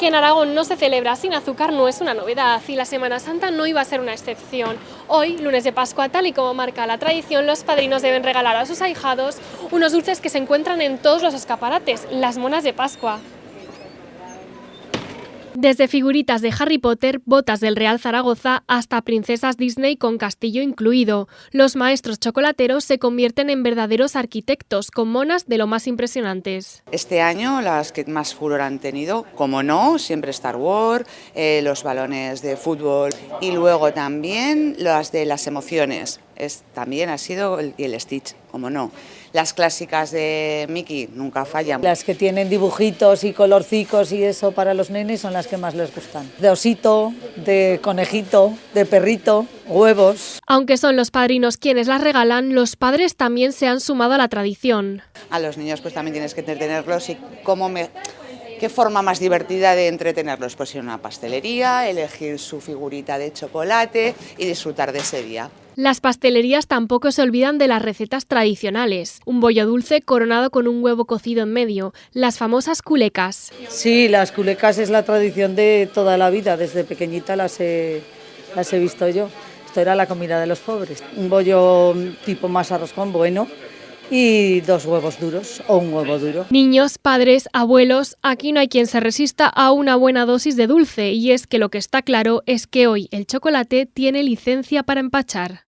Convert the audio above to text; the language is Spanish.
en Aragón no se celebra sin azúcar no es una novedad y la Semana Santa no iba a ser una excepción. Hoy, lunes de Pascua, tal y como marca la tradición, los padrinos deben regalar a sus ahijados unos dulces que se encuentran en todos los escaparates, las monas de Pascua. Desde figuritas de Harry Potter, botas del Real Zaragoza, hasta princesas Disney con castillo incluido, los maestros chocolateros se convierten en verdaderos arquitectos con monas de lo más impresionantes. Este año las que más furor han tenido, como no, siempre Star Wars, los balones de fútbol y luego también las de las emociones. También ha sido el Stitch, como no. Las clásicas de Mickey nunca fallan. Las que tienen dibujitos y colorcicos y eso para los nenes son las que más les gustan. De osito, de conejito, de perrito, huevos. Aunque son los padrinos quienes las regalan, los padres también se han sumado a la tradición. A los niños pues también tienes que entretenerlos y ¿qué forma más divertida de entretenerlos? Pues ir a una pastelería, elegir su figurita de chocolate y disfrutar de ese día. Las pastelerías tampoco se olvidan de las recetas tradicionales. Un bollo dulce coronado con un huevo cocido en medio, las famosas culecas. Sí, las culecas es la tradición de toda la vida, desde pequeñita las he visto yo. Esto era la comida de los pobres. Un bollo tipo más arroz con bueno y 2 huevos duros o un huevo duro. Niños, padres, abuelos, aquí no hay quien se resista a una buena dosis de dulce y es que lo que está claro es que hoy el chocolate tiene licencia para empachar.